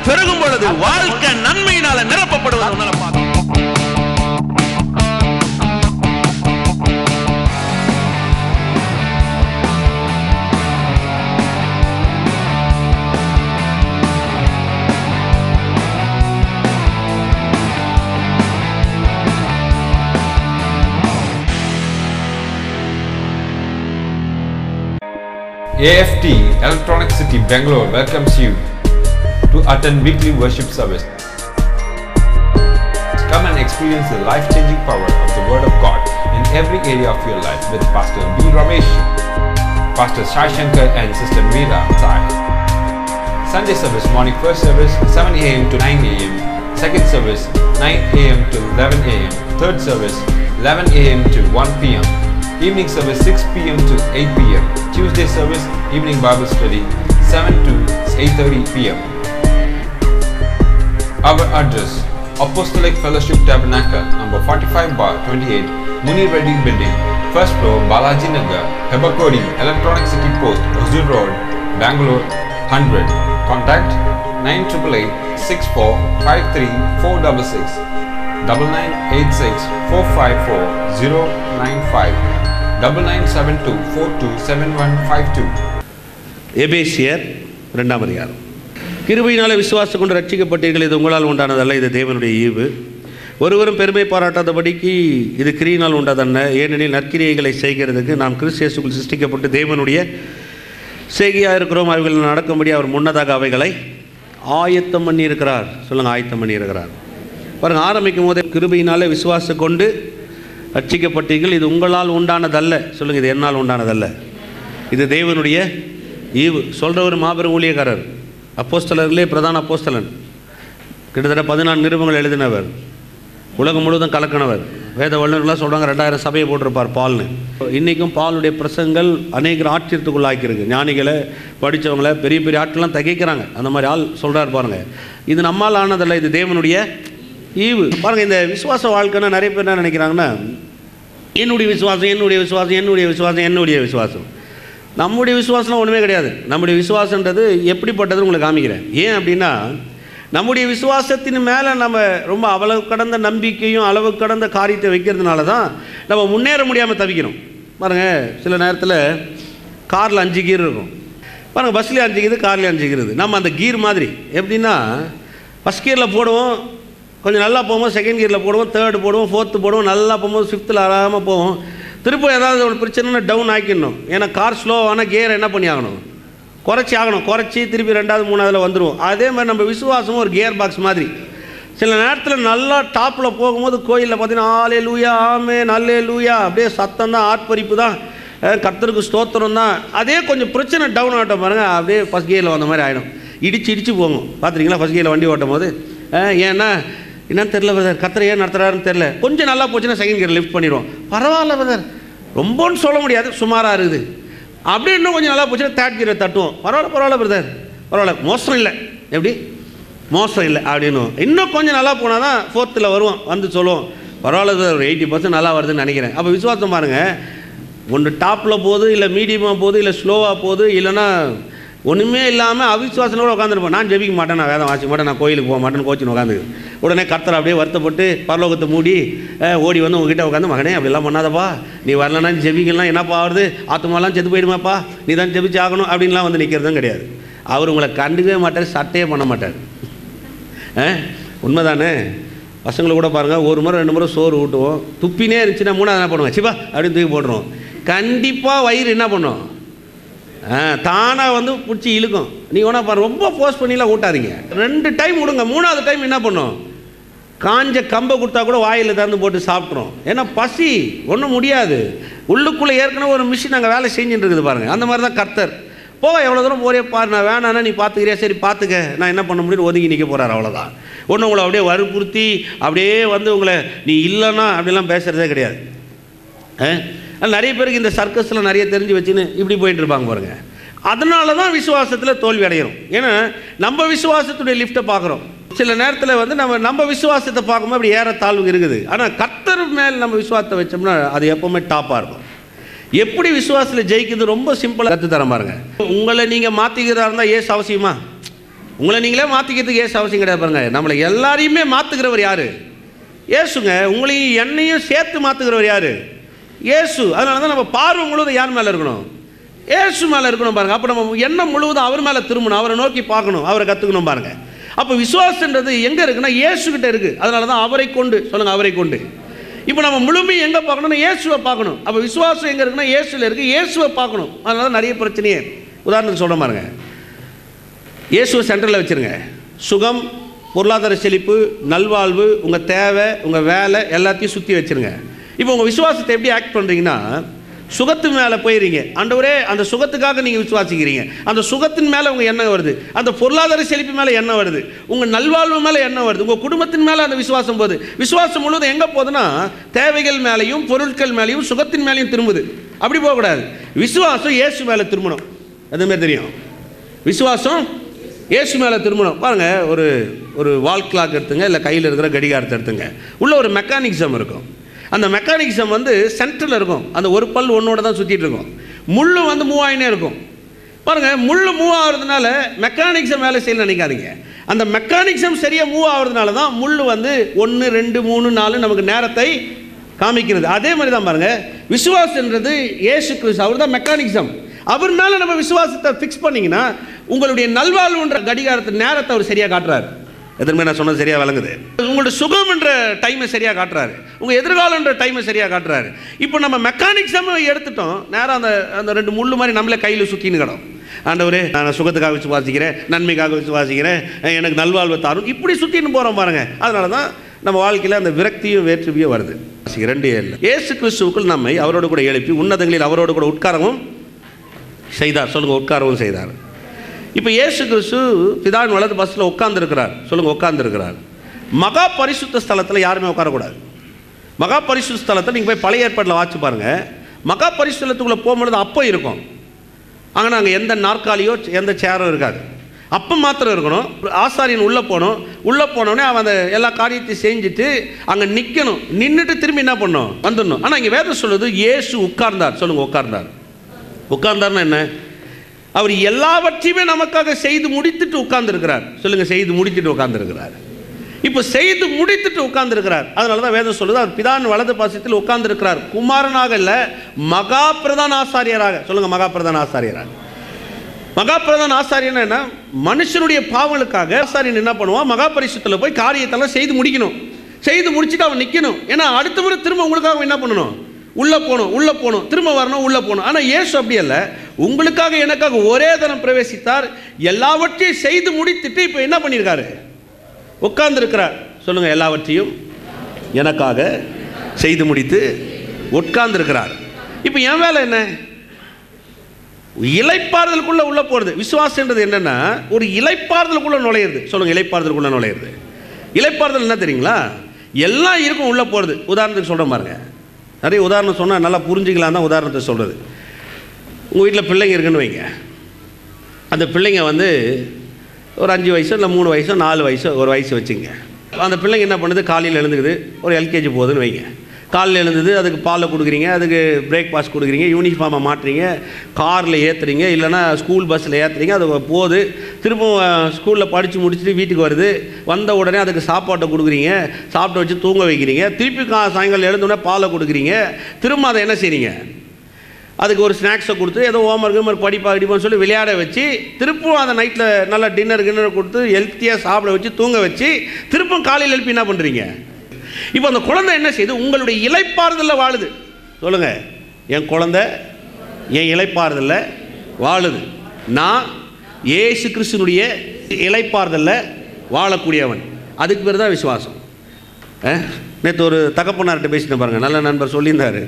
பெருகும் பொழுது வாழ்க்கை நன்மையினால நிரப்பப்படுவது உன்னால பார்க்க. AFT Electronic City Bangalore welcomes you to attend weekly worship service. Come and experience the life-changing power of the Word of God in every area of your life with Pastor B. Ramesh, Pastor Sai Shankar and Sister Meera Sai. Sunday service, morning first service 7 a.m. to 9 a.m. Second service 9 a.m. to 11 a.m. Third service 11 a.m. to 1 p.m. Evening service 6 p.m. to 8 p.m. Tuesday service, evening Bible study 7 to 8:30 p.m. Our address, Apostolic Fellowship Tabernacle, number 45/28, Munir Reddy Building, first floor, Balaji Nagar, Hebakodi, Electronic City Post, Huzur Road, Bangalore, 100. Contact 9866453466, 9986454095, 9972427152. எபேசியர் 2ஆம் அதிகாரம். கிருபையினாலே விசுவாசம் கொண்டு ரட்சிக்கப்பட்டீர்கள், இது உங்களால் உண்டானதல்ல, இது தேவனுடைய ஈவு. ஒருவரும் பெருமை பாராட்டாதபடிக்கு இது கிரியினால் உண்டாதல்ல, ஏனெனில் நற்கிரியைகளை செய்கிறதுக்கு நாம் கிறிஸ்து இயேசுக்குள் சிருஷ்டிக்கப்பட்டு தேவனுடைய செய்கையாக இருக்கிறோம். அவைகள் நடக்கும்படி அவர் முன்னதாக அவைகளை ஆயத்தம் பண்ணி இருக்கிறார். சொல்லுங்கள், ஆயத்தம் பண்ணி இருக்கிறார். பாருங்கள், ஆரம்பிக்கும் போதே கிருபையினாலே விசுவாசம் கொண்டு ரட்சிக்கப்பட்டீர்கள், இது உங்களால் உண்டானதல்ல. சொல்லுங்கள், இது என்னால் உண்டானதல்ல, இது தேவனுடைய ஈவு. சொல்கிற ஒரு மாபெரும் ஊழியக்காரர், அப்போஸ்தலர்களே பிரதான அப்போஸ்தலன், கிட்டத்தட்ட 14 நிருபங்கள் எழுதினவர், உலகம் முழுவதும் கலக்கினவர். வேத வல்லுநர்களாக சொல்கிறாங்க 2000 சபையை போட்டிருப்பார் பால்னு. இன்றைக்கும் பாலுடைய பிரசங்கள் அநேகர் ஆச்சரியத்துக்குள்ளாக்கிருக்கு. ஞானிகளை படித்தவங்களை பெரிய பெரிய ஆட்கள்லாம் தகைக்கிறாங்க. அந்த மாதிரி ஆள் சொல்கிறார் பாருங்கள். இது நம்மால் ஆனதல்ல, இது தேவனுடைய ஈவு. பாருங்கள், இந்த விசுவாச வாழ்க்கைன்னா நிறைய பேர் என்ன நினைக்கிறாங்கன்னா, என்னுடைய விசுவாசம் என்னுடைய விசுவாசம் என்னுடைய விசுவாசம் என்னுடைய விசுவாசம். நம்முடைய விசுவாசம்லாம் ஒன்றுமே கிடையாது. நம்முடைய விசுவாசன்றது எப்படிப்பட்டதுன்னு உங்களுக்கு காமிக்கிறேன். ஏன் அப்படின்னா, நம்முடைய விசுவாசத்தின் மேலே நம்ம ரொம்ப அளவு கடந்த நம்பிக்கையும் அளவு கடந்த காரியத்தை வைக்கிறதுனால தான் நம்ம முன்னேற முடியாமல் தவிக்கிறோம். பாருங்கள், சில நேரத்தில் காரில் 5 கீர் இருக்கும். பாருங்கள், பஸ்லேயே 5 கீர், கார்லேயே 5 கீர். நம்ம அந்த கீர் மாதிரி எப்படின்னா, ஃபஸ்ட் கியரில் போடுவோம், கொஞ்சம் நல்லா போகும்போது செகண்ட் கியரில் போடுவோம், தேர்டு போடுவோம், ஃபோர்த்து போடுவோம், நல்லா போகும்போது 5th ஆறாமல் போவோம். திரும்ப ஏதாவது ஒரு பிரச்சனைனா டவுன் ஆக்கிடணும். ஏன்னா கார் ஸ்லோவான கியரை என்ன பண்ணி ஆகணும், குறைச்சி ஆகணும். குறைச்சி திருப்பி 2வது 3வதுல வந்துடுவோம். அதே மாதிரி நம்ம விசுவாசமும் ஒரு கியர் பாக்ஸ் மாதிரி. சில நேரத்தில் நல்லா டாப்பில் போகும்போது கோயிலில் பார்த்தீங்கன்னா அல்லேலூயா ஆமென் அல்லேலூயா அப்படியே சத்தம் தான், ஆர்ப்பரிப்பு தான், கர்த்தருக்கு ஸ்தோத்திரம் தான். அதே கொஞ்சம் பிரச்சனை டவுன் ஆகட்டும் பாருங்கள், அப்படியே ஃபஸ்ட் கியரில் வந்த மாதிரி ஆகிடும். இடிச்சு போகும். பார்த்துருக்கீங்களா ஃபஸ்ட் கியரில் வண்டி ஓட்டும் போது? ஏன்னா என்னன்னு தெரில பிரதர், கர்த்தர் ஏன் நடத்துகிறாருன்னு தெரில. கொஞ்சம் நல்லா போச்சுன்னா செகண்ட் கியர் லிஃப்ட் பண்ணிடுவோம். பரவாயில்ல பிரதர், ரொம்பன்னு சொல்ல முடியாது, சுமாராக இருக்குது. அப்படியே இன்னும் கொஞ்சம் நல்லா போச்சுன்னா தேர்ட் கியரை தட்டுவோம். பரவாயில்ல பிரதர், பரவாயில்ல, மோசம் இல்லை. எப்படி மோசம் இல்லை அப்படின்னு இன்னும் கொஞ்சம் நல்லா போனால் தான் 4th வருவோம். வந்து சொல்லுவோம், பரவாயில்ல சார், ஒரு 80% நல்லா வருதுன்னு நினைக்கிறேன். அப்போ விசுவாசம் பாருங்கள், ஒன்று டாப்பில் போகுது, இல்லை மீடியமாக போகுது, இல்லை ஸ்லோவாக போகுது, இல்லைன்னா ஒன்றுமே இல்லாமல் அவிசுவாசனோட உட்காந்துருப்போம். நான் ஜெபிக்க மாட்டேன், நான் வேதம் வாசிக்க மாட்டேன், நான் கோயிலுக்கு போக மாட்டேன்னு கோச்சின்னு உட்காந்து உடனே கர்த்தர் அப்படியே வருத்தப்பட்டு பரலோகத்தை மூடி ஓடி வந்து உங்ககிட்ட உட்காந்து, மகனே அப்படிலாம் பண்ணாதப்பா, நீ வரலன்னா ஜெபிக்கலாம், என்னப்பா ஆகுது, ஆத்துமாலாம் செத்து போயிடுமாப்பா, நீ தான் ஜெபிச்சு ஆகணும் அப்படின்லாம் வந்து நிற்கிறதும் கிடையாது. அவர் உங்களை கண்டுக்கவே மாட்டார், சட்டையே பண்ண மாட்டார். உண்மைதானே? பசங்களை கூட பாருங்கள், ஒரு முறை 2 முறை சோறு ஊட்டுவோம், துப்பினே இருந்துச்சுன்னா 3வது என்ன பண்ணுவோம், சிப்பா அப்படின்னு தூக்கி போட்டுருவோம். கண்டிப்பாக வயிறு என்ன பண்ணும், தானாக வந்து பிடிச்சி இழுக்கும். நீங்கள் வேணா பாரு, ரொம்ப போஸ்ட் பண்ணிலாம் ஊட்டாதீங்க. 2 டைம் விடுங்க, 3வது டைம் என்ன பண்ணும், காஞ்ச கம்பை கொடுத்தா கூட வாயில் திறந்து போட்டு சாப்பிட்றோம். ஏன்னா பசி ஒன்றும் முடியாது. உள்ளுக்குள்ளே ஏற்கனவே ஒரு மிஷின் அங்கே வேலை செஞ்சுட்டு இருக்குது பாருங்கள். அந்த மாதிரி தான் கர்த்தர். எவ்வளோ தூரம் போறே பாரு, நான் வேணான்னா நீ பார்த்துக்கிறியா, சரி பார்த்துக்க, நான் என்ன பண்ண முடியும், ஒதுங்கி நிற்க போகிறார், அவ்வளோதான். ஒன்று உங்களை அப்படியே வற்புறுத்தி அப்படியே வந்து உங்களை நீ இல்லைன்னா அப்படிலாம் பேசுகிறதே கிடையாது. நிறைய பேருக்கு இந்த சர்க்கஸில் நிறைய தெரிஞ்சு வச்சுன்னு இப்படி போயிட்டு இருப்பாங்க பாருங்கள். அதனால தான் விசுவாசத்தில் தோல்வி அடைகிறோம். ஏன்னா நம்ம விசுவாசத்துடைய லிஃப்ட்டை பார்க்குறோம். சில நேரத்தில் வந்து நம்ம விசுவாசத்தை பார்க்கும்போது அப்படி ஏற தாழ்வு இருக்குது. ஆனால் கர்த்தர் மேல் நம்ம விசுவாசத்தை வச்சோம்னா அது எப்போவுமே டாப்பாக இருக்கும். எப்படி விசுவாசத்தில் ஜெயிக்கிறது ரொம்ப சிம்பிளாக கற்று தர பாருங்க. உங்களை நீங்கள் மாற்றிக்கிறதா இருந்தால் ஏசு அவசியமா? உங்களை நீங்களே மாற்றிக்கிறதுக்கு ஏசு அவசியம் கிடையாது. பாருங்க, நம்மளை எல்லாரையுமே மாற்றுகிறவர் யார்? ஏசுங்க. உங்களையும் என்னையும் சேர்த்து மாற்றுகிறவர் யார்? ஏசு. அதனால தான் நம்ம பார்வை முழுவதும் யார் மேலே இருக்கணும்? ஏசு மேலே இருக்கணும். பாருங்கள், அப்போ நம்ம எண்ணம் முழுவதும் அவர் மேலே திரும்பணும், அவரை நோக்கி பார்க்கணும், அவரை கற்றுக்கணும். பாருங்கள், அப்போ விசுவாசன்றது எங்கே இருக்குன்னா இயேசுகிட்ட இருக்குது. அதனால தான் அவரை கொண்டு சொல்லுங்கள், அவரை கொண்டு. இப்போ நம்ம முழுமையும் எங்கே பார்க்கணும்னா இயேசுவை பார்க்கணும். அப்போ விசுவாசம் எங்கே இருக்குன்னா இயேசுவில் இருக்குது, இயேசுவை பார்க்கணும். அதனால தான் நிறைய பிரச்சனையே. உதாரணத்துக்கு சொல்ல பாருங்க, இயேசுவை சென்டரில் வச்சுருங்க. சுகம், பொருளாதார செழிப்பு, நல்வாழ்வு, உங்கள் தேவை, உங்கள் வேலை எல்லாத்தையும் சுற்றி வச்சுருங்க. இப்போ உங்கள் விசுவாசத்தை எப்படி ஆக்ட் பண்ணுறீங்கன்னா, சுகத்து மேலே போயிடுறீங்க. ஆண்டவரே, அந்த சுகத்துக்காக நீங்கள் விசுவாசிக்கிறீங்க. அந்த சுகத்தின் மேலே உங்கள் எண்ணம் வருது, அந்த பொருளாதார செழிப்பு மேலே எண்ணம் வருது, உங்கள் நல்வாழ்வு மேலே எண்ணம் வருது, உங்கள் குடும்பத்தின் மேலே அந்த விசுவாசம் போகுது. விசுவாசம் முழுவதும் எங்கே போகுதுன்னா தேவைகள் மேலேயும் பொருட்கள் மேலேயும் சுகத்தின் மேலேயும் திரும்புது. அப்படி போகக்கூடாது. விசுவாசம் இயேசு மேலே திரும்பணும். அதுமாதிரி தெரியும், விசுவாசம் இயேசு மேலே திரும்பணும். பாருங்கள், ஒரு வால் கிளாக் எடுத்துங்க, இல்லை கையில் இருக்கிற கடிகாரத்தை எடுத்துங்க. உள்ள ஒரு மெக்கானிசம் இருக்கும். அந்த மெக்கானிசம் சென்டரில் இருக்கும். அந்த ஒரு பல் ஒன்றோட தான் சுற்றிட்டு இருக்கும். முள்ளு மூவ் ஆகினே இருக்கும். பாருங்கள், முள்ளு மூவ் ஆகிறதுனால மெக்கானிசம் வேலை செய்யல நினைக்காதீங்க. அந்த மெக்கானிசம் சரியாக மூவ் ஆகிறதுனால தான் முள் 1, 2, 3, 4 நமக்கு நேரத்தை காமிக்கிறது. அதே மாதிரி தான் பாருங்கள், விசுவாசன்றது இயேசு கிறிஸ்து, அவர் தான் மெக்கானிசம். அவர் மேலே நம்ம விசுவாசத்தை ஃபிக்ஸ் பண்ணிங்கன்னா உங்களுடைய நல்வாழ்வுன்ற கடிகாரத்தின் நேரத்தை அவர் சரியாக காட்டுறாரு. எதுவுமே நான் சொன்னது சரியாக விளங்குது. உங்களோட சுகம் என்ற டைமை சரியாக காட்டுறாரு, உங்கள் எதிர்காலன்ற டைமை சரியாக காட்டுறாரு. இப்போ நம்ம மெக்கானிக்ஸாக எடுத்துட்டோம், நேரம் அந்த 2 முள்ளு மாதிரி நம்மளே கையில் சுற்றின்னு கிடும். ஆண்டவரே, நான் சுகத்துக்காக விசுவாசிக்கிறேன், நன்மைக்காக விசுவாசிக்கிறேன், எனக்கு நல்வாழ்வு தாரும், இப்படி சுற்றின்னு போகிறோம் பாருங்கள். அதனால தான் நம்ம வாழ்க்கையில் அந்த விரக்தியும் வேற்றுமையும் வருது. 2:7 இயேசு கிறிஸ்துவுக்குள் நம்மை அவரோடு கூட எழுப்பி உன்னதங்களில் அவரோடு கூட உட்காரவும் செய்தார். சொல்லுங்கள், உட்காரவும் செய்தார். இப்போ இயேசு கிறிஸ்து பிதாவின் வலது பஸ்ஸில் உட்கார்ந்துருக்கிறார். சொல்லுங்கள், உட்கார்ந்துருக்கிறார். மகா பரிசுத்த ஸ்தலத்தில் யாருமே உட்காரக்கூடாது. மகா பரிசுத்த ஸ்தலத்தில் நீங்கள் போய் பழைய ஏற்பாட்டில் வாட்சி பாருங்கள். மகா பரிசுத்தலத்துக்குள்ளே போகும்பொழுது அப்போ இருக்கும். ஆனால் அங்கே எந்த நாற்காலியோ எந்த சேரோ இருக்காது. அப்போ மாத்திரம் இருக்கணும். ஆசாரியன் உள்ளே போகணும். உள்ளே போனோடனே அவன் அந்த எல்லா காரியத்தையும் செஞ்சுட்டு அங்கே நிற்கணும். நின்றுட்டு திரும்பி என்ன பண்ணணும், வந்துடணும். ஆனால் இங்கே வேதம் சொல்லுது இயேசு உட்கார்ந்தார். சொல்லுங்கள், உட்கார்ந்தார். உட்கார்ந்தார்னா என்ன? அவர் எல்லாவற்றையுமே நமக்காக செய்து முடித்துட்டு உட்கார்ந்துருக்கிறார். சொல்லுங்கள், செய்து முடித்துட்டு உட்கார்ந்துருக்கிறார். இப்போ செய்து முடித்துட்டு உட்கார்ந்துருக்கிறார். அதனால தான் வேதம் சொல்லுது அவர் பிதாவின் வலது பாசத்தில் உட்கார்ந்துருக்கிறார். குமாரனாக இல்லை, மகா பிரதான ஆசாரியராக. சொல்லுங்கள், மகா பிரதான ஆசாரியராக. மகா பிரதான ஆசாரியன்னா என்ன? மனுஷனுடைய பாவங்களுக்காக ஆசாரியன் என்ன பண்ணுவான், மகா பரிசுத்தத்தில் போய் காரியத்தெல்லாம் செய்து முடிக்கணும். செய்து முடிச்சுட்டு அவன் நிற்கணும். ஏன்னா அடுத்த முறை திரும்ப உங்களுக்காக என்ன பண்ணணும், உள்ளே போகணும், திரும்ப வரணும், உள்ளே போகணும். ஆனால் இயேசு அப்படி அல்ல, உங்களுக்காக எனக்காக ஒரே தரம் பிரவேசித்தார், எல்லாவற்றையும் செய்து முடித்துட்டு இப்போ என்ன பண்ணியிருக்காரு, உட்கார்ந்துருக்கிறார். சொல்லுங்கள், எல்லாவற்றையும் எனக்காக செய்து முடித்து உட்கார்ந்துருக்கிறார். இப்போ என் வேலை என்ன? இளைப்பாறுதலுக்குள்ளே உள்ளே போகிறது. விசுவாசன்றது என்னென்னா ஒரு இளைப்பாறுதலுக்குள்ளே நுழையிறது. சொல்லுங்கள், இளைப்பாறுதலுக்குள்ளே நுழையிறது. இளைப்பாறுதல் என்ன தெரியுங்களா? எல்லாம் இருக்கும் உள்ளே போகிறது. உதாரணத்துக்கு சொல்கிறேன் பாருங்க, நிறைய உதாரணம் சொன்னால் நல்லா புரிஞ்சுக்கலாம் தான் உதாரணத்தை சொல்கிறது. உங்கள் வீட்டில் பிள்ளைங்க இருக்குன்னு வைங்க. அந்த பிள்ளைங்க ஒரு 5 வயசோ இல்லை 3 வயசோ 4 வயசோ ஒரு வயசு வச்சுங்க. அந்த பிள்ளைங்க என்ன பண்ணுது, காலையில் எழுந்துக்குது, ஒரு LKG போகுதுன்னு வைங்க. காலையில் எழுந்தது, அதுக்கு பாலை கொடுக்குறீங்க, அதுக்கு பிரேக்ஃபாஸ்ட் கொடுக்குறீங்க, யூனிஃபார்மை மாட்டுறீங்க, காரில் ஏற்றுறீங்க, இல்லைனா ஸ்கூல் பஸ்ஸில் ஏற்றுறீங்க, அது போகுது. திரும்பவும் ஸ்கூலில் படித்து முடிச்சுட்டு வீட்டுக்கு வருது. வந்த உடனே அதுக்கு சாப்பாட்டை கொடுக்குறீங்க, சாப்பிட்டு வச்சு தூங்க வைக்கிறீங்க. திருப்பி சாயங்காலம் எழுந்தோடனே பாலை கொடுக்குறீங்க. திரும்ப அதை என்ன செய்றீங்க, அதுக்கு ஒரு ஸ்நாக்ஸை கொடுத்து ஏதோ ஹோம்ஒர்க் படிப்பான்னு சொல்லி விளையாட வச்சு, திருப்பும் அந்த நைட்டில் நல்லா டின்னர் கொடுத்து ஹெல்த்தியாக சாப்பிட வச்சு தூங்க வச்சு, திருப்பும் காலையில் எழுப்பி என்ன பண்ணுறீங்க? இப்போ அந்த குழந்தை என்ன செய்யுது, உங்களுடைய இளைப்பாறுதலில் வாழுது. சொல்லுங்கள், என் குழந்தை என் இளைப்பாறுதலில் வாழுது. நான் இயேசு கிறிஸ்துனுடைய இளைப்பாறுதலில் வாழக்கூடியவன். அதுக்கு பேர் தான் விசுவாசம். நேற்று ஒரு தகப்பனார்கிட்ட பேசிட்டு பாருங்கள், நல்ல நண்பர் சொல்லியிருந்தார்.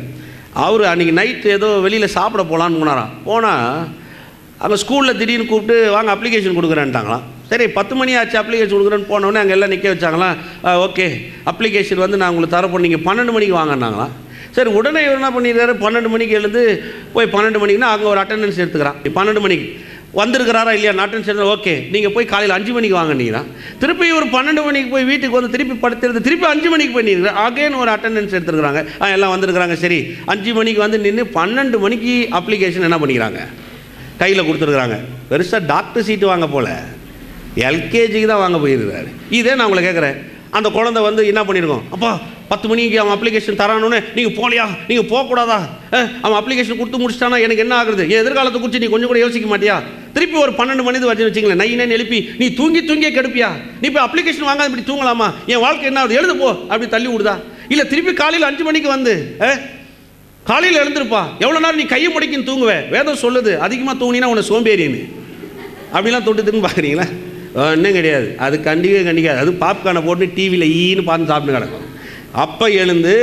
அவர் அன்றைக்கி நைட்டு ஏதோ வெளியில் சாப்பிட போகலான்னு போனாராம். போனால் அங்கே ஸ்கூலில் திடீர்னு கூப்பிட்டு வாங்க அப்ளிகேஷன் கொடுக்குறேன்ட்டாங்களாம். சரி, 10 மணி ஆச்சு அப்ளிகேஷன் கொடுக்குறேன்னு போனோடனே அங்கே எல்லாம் நிற்க வச்சாங்களாம். ஓகே, அப்ளிகேஷன் நான் உங்களுக்கு தரப்போம், நீங்கள் 12 மணிக்கு வாங்கினாங்களாம். சரி, உடனே இவர் என்ன பண்ணிடுறாரு, 12 மணிக்கு எழுந்து போய் 12 மணிக்குன்னா அங்கே ஒரு அட்டெண்டன்ஸ் எடுத்துக்கிறான். 12 மணிக்கு வந்திருக்கிறாரா இல்லையா, அட்டெண்டன்ஸ் எடுத்து ஓகே நீங்கள் போய் காலையில் 5 மணிக்கு வாங்கினீங்கன்னா, திருப்பி ஒரு 12 மணிக்கு போய் வீட்டுக்கு திருப்பி படுத்துறது, திருப்பி 5 மணிக்கு போய் அகைன் ஒரு அட்டெண்டன்ஸ் எடுத்துருக்குறாங்க. எல்லாம் வந்திருக்கிறாங்க. சரி, 5 மணிக்கு நின்று 12 மணிக்கு அப்ளிகேஷன் என்ன பண்ணிக்கிறாங்க, கையில் கொடுத்துருக்குறாங்க. பெருசாக டாக்டர் சீட்டு வாங்க போல எல்கேஜிக்கு தான் வாங்க போயிருக்கிறாரு. இதே நான் உங்களை கேட்குறேன், அந்த குழந்தை வந்து என்ன பண்ணியிருக்கோம், அப்பா 10 மணிக்கு அவன் அப்ளிகேஷன் தரானோன்னு நீங்கள் போகலையா, நீங்கள் போகக்கூடாதா, அவன் அப்ளிகேஷன் கொடுத்து முடிச்சிட்டானா எனக்கு என்ன ஆகுறது, என் எதிர்காலத்தை குறித்து நீ கொஞ்சம் கூட யோசிக்க மாட்டியா, திருப்பி ஒரு 12 மணி வச்சு வச்சிங்களேன் நைன்னு எழுப்பி நீ தூங்கியே கெடுப்பியா, நீ இப்போ அப்ளிகேஷன் வாங்காத இப்படி தூங்கலாமா, என் வாழ்க்கை என்ன ஆகுது, எழுது போ அப்படி தள்ளி விடுதா, இல்லை திருப்பி காலையில் 5 மணிக்கு வந்து காலையில் எழுந்திருப்பா, எவ்வளோ நேரம் நீ கையை முடிக்கின்னு தூங்குவேன், வேதம் சொல்லுது அதிகமாக தூங்கினா உன்னை சோம்பேறின்னு, அப்படிலாம் தொட்டுதுன்னு பார்க்குறீங்களா, இன்னும் கிடையாது, அது கண்டிக்காது, அது பாப்கார்னை போட்டு டிவியில் ஈன்னு பார்த்து சாப்பிட்டு கிடக்கும். அப்போ எழுந்து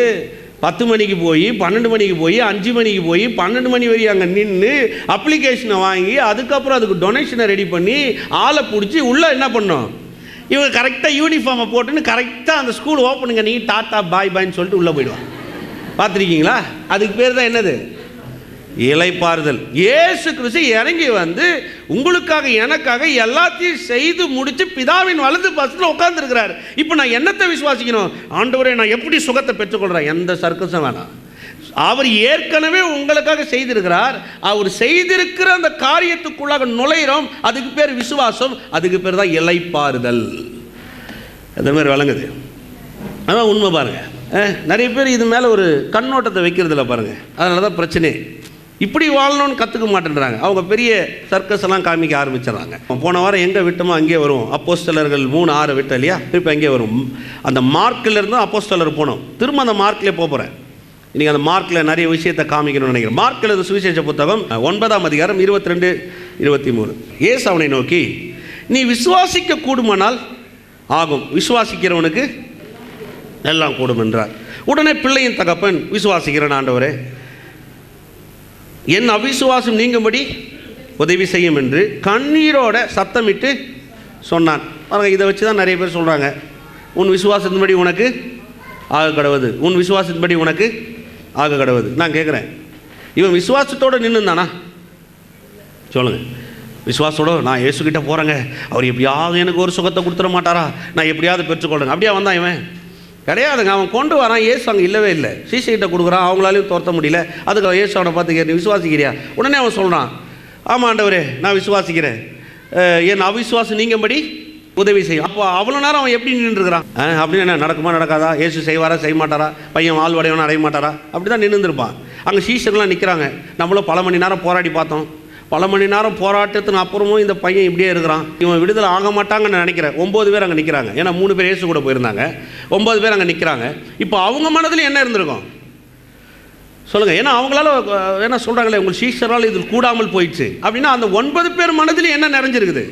10 மணிக்கு போய் 12 மணிக்கு போய் 5 மணிக்கு போய் 12 மணி வரையும் அங்கே நின்று அப்ளிகேஷனை வாங்கி அதுக்கப்புறம் அதுக்கு டொனேஷனை ரெடி பண்ணி ஆளை பிடிச்சி உள்ளே என்ன பண்ணோம், இவங்க கரெக்டாக யூனிஃபார்மை போட்டுன்னு கரெக்டாக அந்த ஸ்கூல் ஓப்பனுங்க நீங்கள் டாட்டா பாய் பாய்ன்னு சொல்லிட்டு உள்ளே போயிடுவாங்க. பார்த்துருக்கீங்களா? அதுக்கு பேர் தான் என்னது, இளைப்பாறுதல். இயேசு கிறிஸ்து இறங்கி வந்து உங்களுக்காக எனக்காக எல்லாத்தையும் செய்து முடிச்சு பிதாவின் வலது பக்கத்தில் உட்கார்ந்துருக்கிறார். இப்போ நான் என்னத்தை விசுவாசிக்கணும், ஆண்டவரே நான் எப்படி சுகத்தை பெற்றுக்கொள்கிறேன், எந்த சர்க்கஸும் வேணாம், அவர் ஏற்கனவே உங்களுக்காக செய்திருக்கிறார், அவர் செய்திருக்கிற அந்த காரியத்துக்குள்ளாக நுழைகிறோம், அதுக்கு பேர் விசுவாசம், அதுக்கு பேர் தான் இளைப்பாறுதல். அந்த மாதிரி வழங்குது. அதான் உண்மை பாருங்கள். நிறைய பேர் இது மேலே ஒரு கண்ணோட்டத்தை வைக்கிறதில்ல பாருங்கள், அதனால தான் பிரச்சனை. இப்படி வாழணும்னு கற்றுக்க மாட்டேன்றாங்க, அவங்க பெரிய சர்க்கஸ் எல்லாம் காமிக்க ஆரம்பிச்சிடறாங்க. போன வாரம் எங்கே விட்டோமோ அங்கே வரும், அப்போஸ்தலர்கள் 3:6 விட்டோம் இல்லையா, திருப்பி அங்கே வரும். அந்த மார்க்கில் இருந்து அப்போஸ்தலர் போனோம், திரும்ப அந்த மார்க்கிலே போகிறேன். இன்றைக்கி அந்த மார்க்கில் நிறைய விஷயத்தை காமிக்கணும்னு நினைக்கிறேன். மார்க்கில் சுவிசேஷ புத்தகம் 9ஆம் அதிகாரம் 22-23. இயேசு அவனை நோக்கி, நீ விசுவாசிக்க கூடுமானால் ஆகும், விசுவாசிக்கிறவனுக்கு எல்லாம் கூடும் என்றார். உடனே பிள்ளையின் தகப்பன், விசுவாசிக்கிறேன் ஆண்டவரே, என் அவிசுவாசம் நீங்கும்படி உதவி செய்யும் என்று கண்ணீரோட சத்தமிட்டு சொன்னான். இதை வச்சு தான் நிறைய பேர் சொல்கிறாங்க, உன் விசுவாசத்தின்படி உனக்கு ஆக கடவுது, உன் விசுவாசத்தின்படி உனக்கு ஆக கடவுது. நான் கேட்குறேன், இவன் விசுவாசத்தோடு நின்றுந்தானா சொல்லுங்கள்? விசுவாசத்தோடு நான் இயேசுக்கிட்ட போகிறேங்க, அவர் எப்படியாவது எனக்கு ஒரு சுகத்தை கொடுத்துட மாட்டாரா, நான் எப்படியாவது பெற்றுக்கொள்ளுங்க, அப்படியா வந்தான் இவன்? கிடையாதுங்க. அவன் கொண்டு வரான், இயேசு அங்கே இல்லவே இல்லை, சீசைகிட்ட கொடுக்குறான், அவங்களாலையும் துரத்த முடியல. அதுக்கு இயேசு அவனை பார்த்து கேட்டு, விசுவாசிக்கிறியா? உடனே அவன் சொல்கிறான், ஆமாம் ஆண்டவரே நான் விசுவாசிக்கிறேன், என் அவிசுவாசம் நீங்கும்படி உதவி செய்யும். அப்போ அவ்வளோ நேரம் அவன் எப்படி நின்றுருக்கிறான்? அப்படின்னு என்ன நடக்குமா நடக்காதா, இயேசு செய்வாரா செய்ய மாட்டாரா, பையன் வாழ்வடையவனா அடைய மாட்டாரா, அப்படி தான் நின்றுருப்பான். அங்கே சீசர்லாம் நிற்கிறாங்க, நம்மளும் பல மணி நேரம் போராடி பார்த்தோம், பல மணி நேரம் போராட்டத்துக்கு அப்புறமும் இந்த பையன் இப்படியே இருக்கிறான், இவன் விடுதலை ஆக மாட்டாங்கன்னு நினைக்கிறேன். 9 பேர் அங்கே நிற்கிறாங்க, ஏன்னா 3 பேர் இயேசு கூட போயிருந்தாங்க, 9 பேர் அங்கே நிற்கிறாங்க. இப்போ அவங்க மனதில் என்ன இருந்திருக்கும் சொல்லுங்கள்? ஏன்னா அவங்களால என்ன சொல்கிறாங்களே, உங்கள் சீஷரால் இது கூடாமல் போயிடுச்சு அப்படின்னா அந்த 9 பேர் மனதில் என்ன நிறைஞ்சிருக்குது,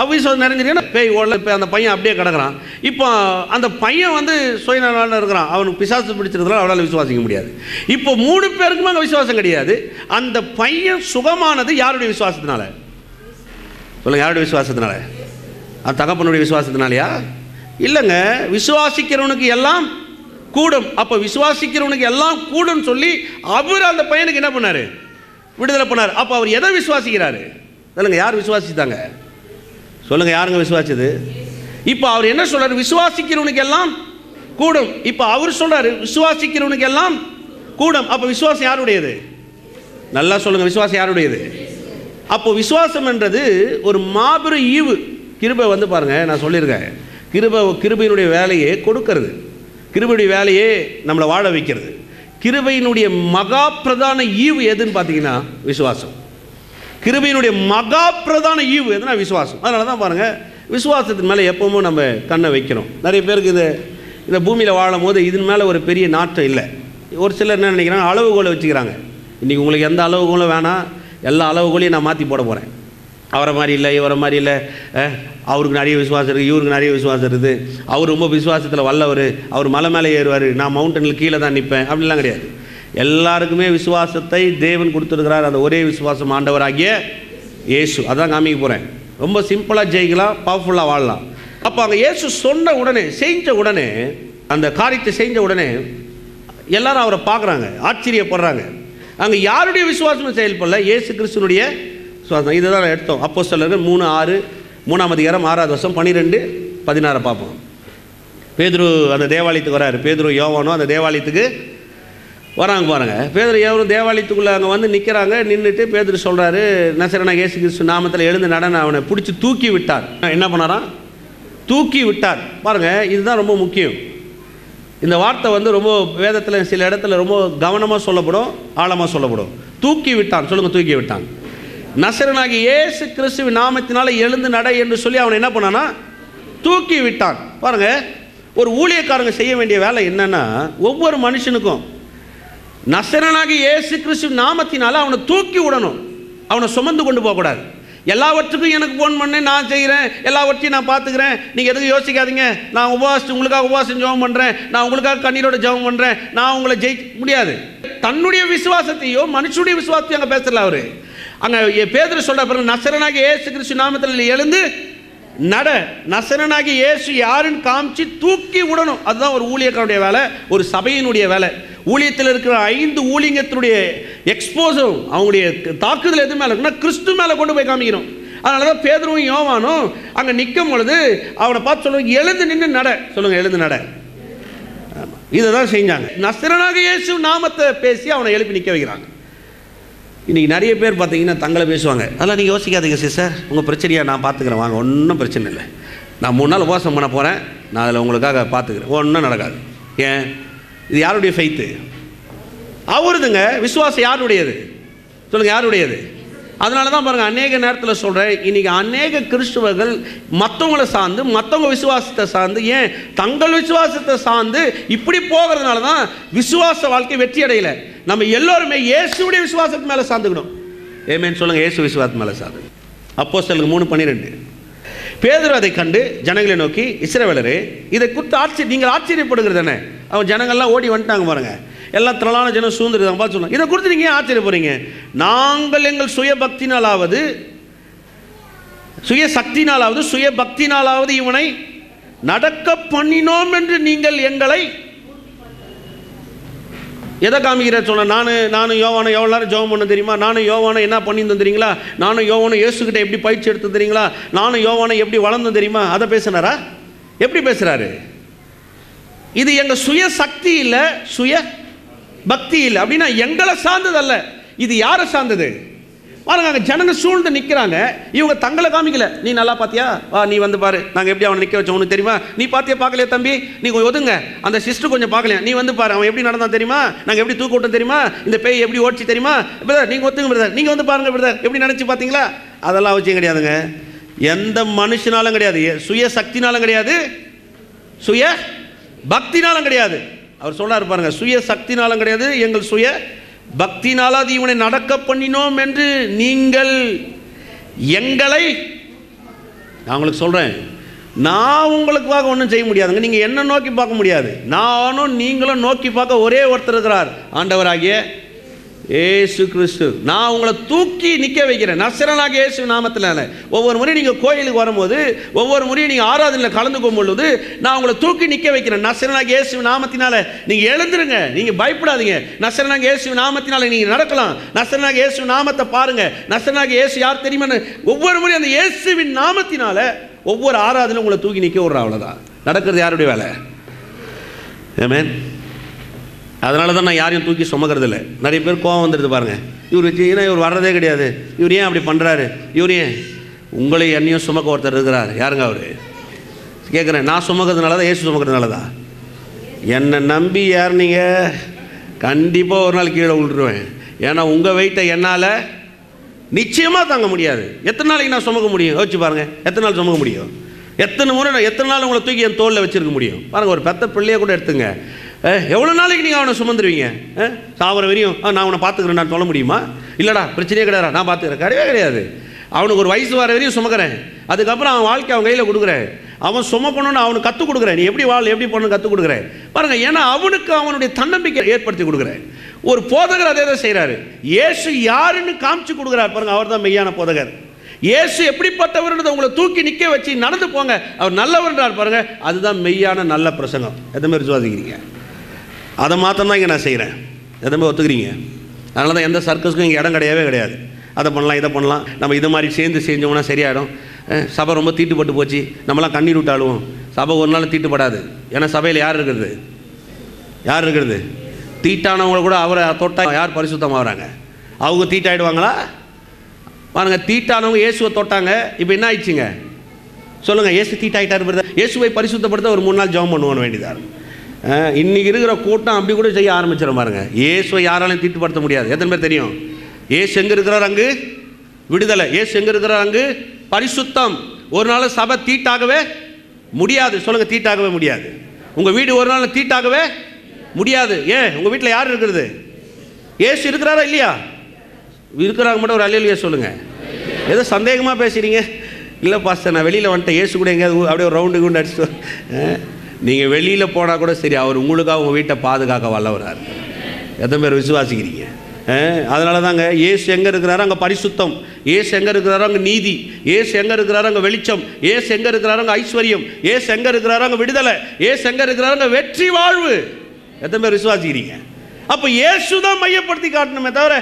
அவிசுவாசம் நிறைஞ்சிருக்கு. பேய் ஓடல, இப்போ அந்த பையன் அப்படியே கிடக்கிறான். இப்போ அந்த பையன் வந்து சுயநலம் இருக்கிறான், அவனுக்கு பிசாசு பிடிச்சிருந்தாலும் அவனால் விசுவாசிக்க முடியாது. இப்போ 3 பேருக்குமே அங்கே விசுவாசம் கிடையாது. அந்த பையன் சுகமானது யாருடைய விசுவாசத்தினால சொல்லுங்கள்? யாருடைய விசுவாசத்தினால? அந்த தகப்பனுடைய விசுவாசத்தினாலையா? இல்லைங்க, விசுவாசிக்கிறவனுக்கு எல்லாம் கூடும். அப்போ விசுவாசிக்கிறவனுக்கு எல்லாம் கூடும் சொல்லி அவர் அந்த பையனுக்கு என்ன பண்ணார், விடுதலை பண்ணார். அப்போ அவர் எதை விசுவாசிக்கிறாரு சொல்லுங்கள்? யார் விசுவாசித்தாங்க சொல்லுங்கள்? யாருங்க விசுவாசிச்சது? இப்போ அவர் என்ன சொல்றாரு, விசுவாசிக்கிறவனுக்கு எல்லாம் கூடும். இப்போ அவர் சொல்றாரு விசுவாசிக்கிறவனுக்கு எல்லாம் கூடும். அப்போ விசுவாசம் யாருடையது? நல்லா சொல்லுங்க, விசுவாசம் யாருடையது? அப்போ விசுவாசம் என்றது ஒரு மாபெரும் ஈவு. கிருபை வந்து பாருங்க, நான் சொல்லியிருக்கேன், கிருபையினுடைய வேலையே கொடுக்கிறது, கிருபையுடைய வேலையே நம்மளை வாழ வைக்கிறது. கிருபையினுடைய மகா பிரதான ஈவு எதுன்னு பார்த்தீங்கன்னா விசுவாசம். கிருபையினுடைய மகா பிரதான ஈவு எதுனா விசுவாசம். அதனால தான் பாருங்கள், விசுவாசத்தின் மேலே எப்பவும் நம்ம கண்ணை வைக்கிறோம். நிறைய பேருக்கு இந்த பூமியில் வாழும் போது இதன் மேலே ஒரு பெரிய நாட்டம் இல்லை. ஒரு சிலர் என்ன நினைக்கிறாங்க, அளவுகோலை வச்சுக்கிறாங்க. இன்றைக்கி உங்களுக்கு எந்த அளவுகோலும் வேணாம், எல்லா அளவுகோலையும் நான் மாற்றி போட போகிறேன், அவரை மாதிரி இல்லை இவரை மாதிரி இல்லை, அவருக்கு நிறைய விசுவாசம் இருக்குது, இவருக்கு நிறைய விசுவாசம் இருக்குது, அவர் ரொம்ப விசுவாசத்தில் வல்லவர், அவர் மலை மேலே ஏறுவார், நான் மவுண்டனில் கீழே தான் நிற்பேன், அப்படிலாம் கிடையாது. எல்லாருக்குமே விசுவாசத்தை தேவன் கொடுத்துருக்கிறார். அந்த ஒரே விசுவாசம் ஆண்டவராகிய இயேசு. அதான் காமிக்க போகிறேன். ரொம்ப சிம்பிளாக ஜெயிக்கலாம், பவர்ஃபுல்லாக வாழலாம். அப்போ அங்கே இயேசு சொன்ன உடனே, செஞ்ச உடனே, அந்த காரியத்தை செஞ்ச உடனே எல்லாரும் அவரை பார்க்குறாங்க, ஆச்சரியப்படுறாங்க. அங்கே யாருடைய விசுவாசமும் செயல்படல, இயேசு கிறிஸ்துனுடைய விசுவாசம். இதை தான் எடுத்தோம். அப்போஸ்தலர்கள் 3:6, 3ஆம் அதிகாரம் 6வது வசனம் 12-16 பார்ப்போம். பேதுரு அந்த தேவாலயத்துக்கு வராரு. பேதுரு யோவானும் அந்த தேவாலயத்துக்கு வராங்க பாருங்கள். பேதுரு எவரும் தேவாலயத்துக்குள்ளே அங்கே வந்து நிற்கிறாங்க. நின்றுட்டு பேதுரு சொல்கிறாரு, நசரேயனாகிய இயேசு கிறிஸ்து நாமத்தில் எழுந்து நடன. அவனை பிடிச்சி தூக்கி விட்டார். என்ன பண்ணாராம்? தூக்கி விட்டார். பாருங்கள், இதுதான் ரொம்ப முக்கியம். இந்த வார்த்தை வந்து ரொம்ப வேதத்தில் சில இடத்துல ரொம்ப கவனமாக சொல்லப்படும், ஆழமாக சொல்லப்படும். தூக்கி விட்டான். சொல்லுங்கள், தூக்கி விட்டான். நசரேயனாகிய இயேசு கிறிஸ்துவின் நாமத்தினால எழுந்து நட என்று சொல்லி அவனை என்ன பண்ணானா? தூக்கி விட்டான். பாருங்கள், ஒரு ஊழியக்காரங்க செய்ய வேண்டிய வேலை என்னன்னா, ஒவ்வொரு மனுஷனுக்கும் நசரேயனாகிய இயேசு கிறிஸ்துவின் நாமத்தினால அவனை தூக்கி விடணும். அவனை சுமந்து கொண்டு போகக்கூடாது. எல்லாவற்றுக்கும் எனக்கு ஃபோன் பண்ணேன், நான் செய்கிறேன், எல்லாவற்றையும் நான் பார்த்துக்கிறேன், நீங்கள் எதுவும் யோசிக்காதீங்க, நான் உங்களுக்காக உபவாசம் ஜெபம் பண்ணுறேன், நான் உங்களுக்காக கண்ணீரோட ஜெபம் பண்ணுறேன், நான் உங்களை ஜெயிக்க முடியாது. தன்னுடைய விசுவாசத்தையோ மனுஷனுடைய விசுவாசத்தையும் அங்கே பேசல. அவர் அங்கே பேதுரு சொல்ற பிறகு நசரேயனாகிய இயேசு கிறிஸ்து நாமத்தில் எழுந்து நட. நசரேயனாகிய இயேசு யாருன்னு காமிச்சு தூக்கி விடணும். அதுதான் ஒரு ஊழியக்காரனுடைய வேலை, ஒரு சபையினுடைய வேலை. ஊழியத்தில் இருக்கிற 5 ஊழியத்தினுடைய எக்ஸ்போஸும் அவங்களுடைய தாக்குதல் எது மேலே இருக்குன்னா கிறிஸ்து மேலே கொண்டு போய் காமிக்கணும். அதனால தான் பேதுருவும் யோவானும் அங்கே நிற்கும் பொழுது அவனை பார்த்து சொல்லுங்க, எழுந்து நின்று நட. சொல்லுங்க, எழுந்து நட. இதை தான் செஞ்சாங்க. நசரேயனாகிய இயேசு நாமத்தை பேசி அவனை எழுப்பி நிற்க வைக்கிறாங்க. இன்றைக்கி நிறைய பேர் பார்த்தீங்கன்னா தங்களை பேசுவாங்க. அதெல்லாம் நீங்கள் யோசிக்காதீங்க சிஸ்டர், உங்கள் பிரச்சனையாக நான் பார்த்துக்கிறேன், வாங்க, ஒன்றும் பிரச்சனை இல்லை, நான் 3 நாள் உபவாசம் பண்ண போகிறேன், நான் அதில் உங்களுக்காக பார்த்துக்கிறேன், ஒன்றும் நடக்காது. ஏன்? இது யாருடைய ஃபெய்த்து? அவருதுங்க. விசுவாசம் யாருடையது? சொல்லுங்கள், யாருடையது? அதனால தான் பாருங்கள், அநேக நேரத்தில் சொல்கிறேன், இன்றைக்கி அநேக கிறிஸ்துவர்கள் மற்றவங்களை சார்ந்து, மற்றவங்க விசுவாசத்தை சார்ந்து, ஏன் தங்கள் விசுவாசத்தை சார்ந்து இப்படி போகிறதுனால தான் விசுவாச வாழ்க்கை வெற்றி அடையலை. நம்ம எல்லோருமே இயேசுடைய விசுவாசத்து மேலே சார்ந்துக்கணும். ஏமேன் சொல்லுங்கள், இயேசு விசுவாசத்து மேலே சார்ந்து. அப்போஸ்தலர்கள் 3:12. பேதுரு அதை கண்டு ஜனங்களை நோக்கி, இஸ்ரவேலரே, இதை குறித்து நீங்கள் ஆச்சரியப்படுகிறது தானே? அவன் ஜனங்கள்லாம் ஓடி வந்துட்டாங்க பாருங்கள், எல்லாம் திரளான ஜனம் சூழ்ந்துருக்காங்க. பார்த்து சொல்லுவாங்க, இதை குறித்து நீங்கள் ஏன் ஆச்சரியப்படுறீங்க? நாங்கள் எங்கள் சுய பக்தினாலாவது, சுய சக்தினாலாவது, சுய பக்தினாலாவது இவனை நடக்க பண்ணினோம் என்று நீங்கள் எங்களை எதை காமிக்கிற சொல்ல? நானும் யோவானும் எவ்வளோ நேரம் ஜெபம் பண்ண தெரியுமா? நானும் யோவானும் என்ன பண்ணியிருந்தோம் தெரியுங்களா? நானும் யோவானும் இயேசுகிட்ட எப்படி பயிற்சி எடுத்து தெரியுங்களா? நானும் யோவானும் எப்படி வளர்ந்தோம் தெரியுமா? அதை பேசுனாரா? எப்படி பேசுகிறாரு? இது எங்கள் சுய சக்தி இல்லை, சுய பக்தி இல்லை. அப்படின்னா எங்களை சார்ந்தது அல்ல, இது யாரை சார்ந்தது? பாருங்க, அங்கே ஜனங்க சூழ்ந்து நிற்கிறாங்க. இவங்க தங்களை காமிக்கல. நீ நல்லா பார்த்தியா? நீ வந்து பாரு, நாங்கள் எப்படி அவனை நிற்க வச்சோம் உனக்கு தெரியுமா? நீ பார்த்தியா? பார்க்கலையா தம்பி? நீ கொஞ்சம் ஒதுங்க. அந்த சிஸ்டர் கொஞ்சம் பார்க்கலையா? நீ வந்து பாரு, அவன் எப்படி நடந்தான் தெரியுமா? நாங்கள் எப்படி தூக்க விட்டோம் தெரியுமா? இந்த பேய் எப்படி ஓடிச்சு தெரியுமா? பிரதர் நீங்கள் ஒத்துங்க பிரதர், நீங்கள் வந்து பாருங்க பிரதர், எப்படி நினச்சி பார்த்தீங்களா? அதெல்லாம் அவசியம் கிடையாதுங்க. எந்த மனுஷனாலும் கிடையாது, சுய சக்தினாலும் கிடையாது, சுய பக்தினாலும் கிடையாது. அவர் சொல்றாரு பாருங்க, சுய சக்தினாலும் கிடையாது, எங்கள் சுய பக்தினால அது இவனை நடக்க பண்ணினோம் என்று நீங்கள் எங்களை. நான் உங்களுக்கு சொல்றேன், நான் உங்களுக்காக ஒன்றும் செய்ய முடியாதுங்க. நீங்க என்ன நோக்கி பார்க்க முடியாது. நானும் நீங்களும் நோக்கி பார்க்க ஒரே ஒருத்தர் இருக்கிறார், ஆண்டவராகிய இயேசு கிறிஸ்து. நான் உங்களை தூக்கி நிற்க வைக்கிறேன் நசரேயனாகிய இயேசு நாமத்தினால. ஒவ்வொரு முறையும் நீங்கள் கோயிலுக்கு வரும்போது, ஒவ்வொரு முறையும் நீங்கள் ஆராதனையில் கலந்துக்கும் பொழுது நான் உங்களை தூக்கி நிற்க வைக்கிறேன் நசரேயனாகிய இயேசு நாமத்தினால. நீங்கள் எழுந்துருங்க, நீங்கள் பயப்படாதீங்க. நசரேயனாகிய இயேசு நாமத்தினால நீங்கள் நடக்கலாம். நசரேயனாகிய இயேசு நாமத்தை பாருங்க. நசரேயனாகிய இயேசு யார் தெரியுமா? ஒவ்வொரு முறையும் அந்த இயேசுவின் நாமத்தினால ஒவ்வொரு ஆராதனையும் உங்களை தூக்கி நிற்க விடுறா. அவ்வளோதான் நடக்கிறது. யாருடைய வேலை? ஆமென். அதனால தான் நான் யாரையும் தூக்கி சுமக்கிறது இல்லை. நிறைய பேர் கோவம் வந்துடுது பாருங்கள், இவர் வச்சு ஏன்னா இவர் வர்றதே கிடையாது, இவர் ஏன் அப்படி பண்ணுறாரு, இவர் ஏன்? உங்களை என்னையும் சுமக்க ஒருத்தர் இருக்கிறார். யாருங்க அவர்? கேட்குறேன். நான் சுமக்கிறதுனால தான், இயேசு சுமக்கிறதுனால தான். என்னை நம்பி ஏறினீங்க, கண்டிப்பாக ஒரு நாள் கீழே விழுட்டுருவேன். ஏன்னா உங்கள் வெயிட்டை என்னால் நிச்சயமாக தாங்க முடியாது. எத்தனை நாளைக்கு நான் சுமக்க முடியும்? யோசிச்சு பாருங்கள், எத்தனை நாள் சுமக்க முடியும்? எத்தனை முறை நான் எத்தனை நாள் உங்களை தூக்கி என் தோளில் வச்சுருக்க முடியும்? பாருங்கள், ஒரு பெத்த பிள்ளையை கூட எடுத்துங்க, எவ்வளோ நாளைக்கு நீங்கள் அவனை சுமந்துருவீங்க? சாவர வரையும் நான் அவனை பார்த்துக்கிறேன் நான் சொல்ல முடியுமா? இல்லைடா பிரச்சனையே கிடையாதா, நான் பார்த்துக்கிறேன். கிடையவே கிடையாது. அவனுக்கு ஒரு வயசு வர வரையும் சுமக்கிறேன், அதுக்கப்புறம் அவன் வாழ்க்கை அவன் கையில் கொடுக்குறேன். அவன் சுமக்கணும்னு அவனுக்கு கற்றுக் கொடுக்குறேன், நீ எப்படி எப்படி பண்ணணும் கற்றுக் கொடுக்குறேன் பாருங்கள். ஏன்னா அவனுக்கு அவனுடைய தன்னம்பிக்கை ஏற்படுத்தி கொடுக்குறேன். ஒரு போதகர் அதே தான் செய்கிறாரு. இயேசு யாருன்னு காமிச்சு கொடுக்குறாரு பாருங்கள், அவர் தான் மெய்யான போதகர். இயேசு எப்படிப்பட்டவர்ன்றதை உங்களை தூக்கி நிற்க வச்சு நடந்து போங்க, அவர் நல்லவர்ன்றார் பாருங்க, அதுதான் மெய்யான நல்ல பிரசங்கம். எதை மாதிரி விசுவாசிக்கிறீங்க? அதை மாத்திரம் தான் இங்கே நான் செய்கிறேன். எதை மாதிரி ஒத்துக்கிறீங்க? அதனால தான் எந்த சர்க்கஸுக்கும் இங்கே இடம் கிடையவே கிடையாது. அதை பண்ணலாம் இதை பண்ணலாம், நம்ம இது மாதிரி சேர்ந்து செஞ்சோம்னா சரியாயிடும். சபை ரொம்ப தீட்டுப்பட்டு போச்சு, நம்மளாம் கண்ணீர் விட்டு அழுவோம். சபை ஒரு நாள் தீட்டுப்படாது. ஏன்னா சபையில் யார் இருக்கிறது? யார் இருக்கிறது? தீட்டானவங்க கூட அவரை தொட்டா யார் பரிசுத்தமாக வராங்க? அவங்க தீட்டாயிடுவாங்களா? பாருங்க, தீட்டானவங்க இயேசுவை தொட்டாங்க. இப்போ என்ன ஆயிடுச்சுங்க சொல்லுங்கள்? இயேசு தீட்டாயிட்டார். இயேசுவை பரிசுத்தப்படுத்த ஒரு 3 நாள் ஜெபம் பண்ணுவோம் வேண்டியதாக. இன்றைக்கி இருக்கிற கூட்டம் அப்படி கூட செய்ய ஆரம்பிச்சிட பாருங்க. இயேசுவை யாராலையும் தீட்டுப்படுத்த முடியாது. எத்தனை பேர் தெரியும்? இயேசு எங்கே இருக்கிறார் அங்கு விடுதலை. இயேசு எங்கே இருக்கிறார் அங்கு பரிசுத்தம். ஒரு நாள் சபை தீட்டாகவே முடியாது. சொல்லுங்கள், தீட்டாகவே முடியாது. உங்கள் வீடு ஒரு நாள் தீட்டாகவே முடியாது. ஏன்? உங்கள் வீட்டில் யார் இருக்கிறது? இயேசு இருக்கிறாரா இல்லையா? இருக்கிறாங்க மட்டும் ஒரு அல்லேலூயா சொல்லுங்கள். ஏதோ சந்தேகமாக பேசுகிறீங்க. இல்லை பாஸ்டர், நான் வெளியில் வந்துட்டேன், இயேசு கூட எங்கேயாவது அப்படியே ஒரு ரவுண்டு குண்டு அடிச்சு. நீங்கள் வெளியில் போனால் கூட சரி, அவர் உங்களுக்காக உங்கள் வீட்டை பாதுகாக்க வல்லவரார். எத்தனை பேர் விசுவாசிக்கிறீங்க? அதனால தாங்க இயேசு எங்கே இருக்கிறாரோ அங்கே பரிசுத்தம், இயேசு எங்கே இருக்கிறாரோ அங்கே நீதி, இயேசு எங்கே இருக்கிறாரோ அங்கே வெளிச்சம், இயேசு எங்கே இருக்கிறாரோ அங்கே ஐஸ்வர்யம், இயேசு எங்கே இருக்கிறாரோ அங்கே விடுதலை, இயேசு எங்கே இருக்கிறாரோ அங்கே வெற்றி வாழ்வு. எத்தனை பேர் விசுவாசிக்கிறீங்க? அப்போ இயேசு தான் மையப்படுத்தி காட்டணுமே தவிர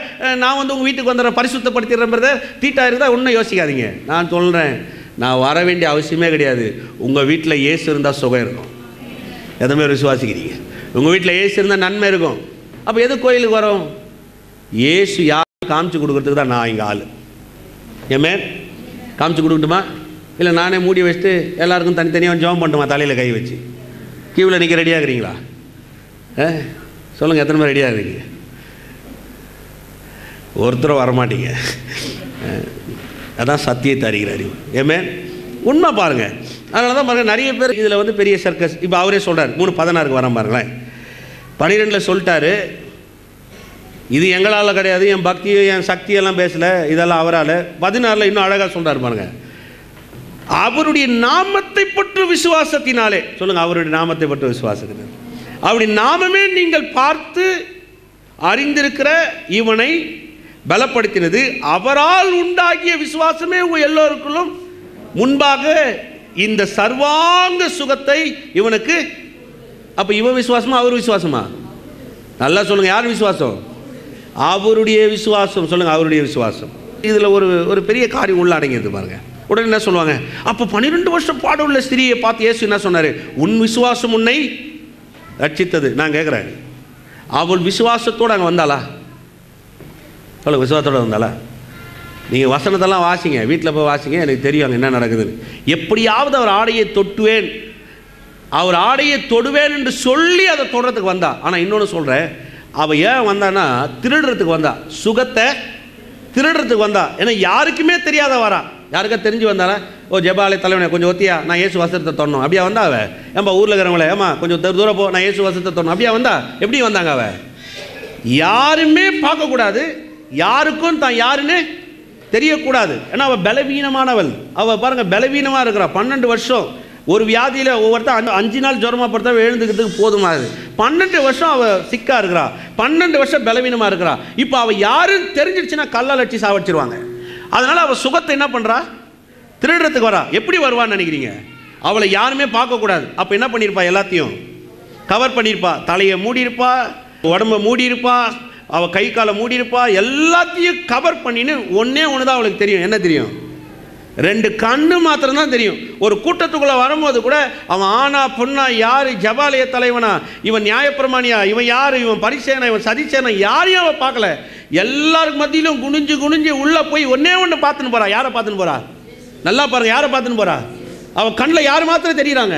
நான் வந்து உங்கள் வீட்டுக்கு வந்துடுறேன் பரிசுத்தப்படுத்திடுறேன் தீட்டாக இருந்தால் ஒன்றும் யோசிக்காதீங்க. நான் சொல்கிறேன், நான் வர வேண்டிய அவசியமே கிடையாது. உங்கள் வீட்டில் இயேசு இருந்தால் சுகம் இருக்கும். எத்தனை பேர் விசுவாசிக்கிறீங்க? உங்கள் வீட்டில் இயேசு இருந்தால் நன்மை இருக்கும். அப்போ எது கோயிலுக்கு வரோம்? இயேசு யார் காமிச்சு கொடுக்குறதுக்கு தான் நான் இங்கே ஆள். ஏமே காமிச்சு கொடுக்கட்டுமா? இல்லை நானே மூடி வச்சுட்டு எல்லாருக்கும் தனித்தனியாக ஜெபம் பண்ணுமா? தலையில் கை வச்சு கீவில் நிற்க ரெடியாக இருக்கிறீங்களா? சொல்லுங்கள், எத்தனை பேர் ரெடியாக இருக்கீங்க? ஒருத்தரும் வரமாட்டீங்க. அதான் சத்தியத்தை அறிகிற அறிவு. ஏமே உண்மை பாருங்கள். அதனால தான் பாருங்கள், நிறைய பேர் இதில் வந்து பெரிய சர்க்கஸ். இப்போ அவரே சொல்கிறார், 3:16 வர பாருங்களேன். 12 சொல்லிட்டாரு, இது எங்களால் கிடையாது, என் பக்தியை என் சக்தியெல்லாம் பேசலை, இதெல்லாம் அவரால். 14 இன்னும் அழகாக சொல்கிறார் பாருங்க, அவருடைய நாமத்தை பற்றி விசுவாசத்தினாலே. சொல்லுங்கள், அவருடைய நாமத்தை பற்றி விசுவாசத்தினாலே. அவருடைய நாமமே நீங்கள் பார்த்து அறிந்திருக்கிற இவனை பலப்படுத்தினது, அவரால் உண்டாகிய விசுவாசமே உங்கள் எல்லோருக்குள்ளும் முன்பாக இந்த சர்வாங்க சுகத்தை இவனுக்கு. அப்போ இவன் விசுவாசமா அவர் விசுவாசமா? நல்லா சொல்லுங்க, யார் விசுவாசம்? அவருடைய விசுவாசம். சொல்லுங்க, அவருடைய விசுவாசம். இதில் ஒரு பெரிய காரியம் உள்ள அடங்கியது பாருங்க. உடனே என்ன சொல்லுவாங்க? அப்போ 12 வருஷம் பாடுள்ள ஸ்திரியை பார்த்து இயேசு என்ன சொன்னார்? உன் விசுவாசம் உன்னை ரட்சித்தது. நான் கேட்குறேன், அவள் விசுவாசத்தோடு அங்கே வந்தாளா? சொல்லுங்க, விசுவாசத்தோடு வந்தாளா? நீங்கள் வசனத்தெல்லாம் வாசிங்க, வீட்டில் போய் வாசிங்க, எனக்கு தெரியும் அங்கே என்ன நடக்குதுன்னு. எப்படியாவது அவர் ஆடையை தொட்டுவேன், அவர் ஆடையை தொடுவேன் என்று சொல்லி அதை தொடுறதுக்கு வந்தா. ஆனால் இன்னொன்று சொல்கிறேன், அவள் ஏன் வந்தான்னா திருடுறதுக்கு வந்தா, சுகத்தை திருடுறதுக்கு வந்தா. ஏன்னா யாருக்குமே தெரியாத வரா. யாருக்கா தெரிஞ்சு வந்தாரா? ஓ ஜெபாலய தலைவனை கொஞ்சம் ஒத்தியா, நான் இயேசு வஸ்திரத்தை தொடணும். அப்படியா வந்தா அவ? ஏன்பா ஊரில் இருக்கிறவங்களே, ஏமா கொஞ்சம் தூரம் போ, நான் இயேசு வஸ்திரத்தை தொடணும். அப்படியா வந்தா? எப்படி வந்தாங்க? அவ யாருமே பார்க்கக்கூடாது, யாருக்கும் தான் யாருன்னு தெரியக்கூடாது. ஏன்னா அவள் பலவீனமானவள். அவள் பாருங்கள், பலவீனமாக இருக்கிறா. 12 வருஷம் ஒரு வியாதியில் ஒவ்வொருத்தர் 5 நாள் ஜுரமாக படுத்தா எழுந்துக்கிறதுக்கு போதுமாகுது. 12 வருஷம் அவள் சிக்கா இருக்கிறா, 12 வருஷம் பலவீனமாக இருக்கிறா. இப்போ அவள் யாருன்னு தெரிஞ்சிடுச்சுன்னா கல்லால் அடிச்சு சாவடிச்சிருவாங்க. அதனால் அவள் சுகத்தை என்ன பண்ணுறா? திருடுறதுக்கு வரா. எப்படி வருவான்னு நினைக்கிறீங்க? அவளை யாருமே பார்க்கக்கூடாது. அப்போ என்ன பண்ணியிருப்பா? எல்லாத்தையும் கவர் பண்ணியிருப்பா. தலையை மூடியிருப்பா, உடம்பை மூடியிருப்பா, அவள் கை காலை மூடியிருப்பா, எல்லாத்தையும் கவர் பண்ணின்னு ஒன்றே ஒன்று தான் அவளுக்கு தெரியும். என்ன தெரியும்? 2 கண்ணு மாத்திரம்தான் தெரியும். ஒரு கூட்டத்துக்குள்ளே வரும்போது கூட அவன் ஆனா பொண்ணா, யார் ஜபாலய தலைவனா, இவன் நியாயப்பிரமாணியா, இவன் யார், இவன் பரிசேனா, இவன் சதிசேனா, யாரையும் அவன் பார்க்கல. எல்லாருக்கு மத்தியிலும் குனிஞ்சு குனிஞ்சு உள்ளே போய் ஒன்றே ஒன்று பார்த்துன்னு போறா. யாரை பார்த்துன்னு போறா? நல்லா பாருங்க, யாரை பார்த்துன்னு போறா? அவன் கண்ணில் யார் மாத்திரம் தெரியுறாங்க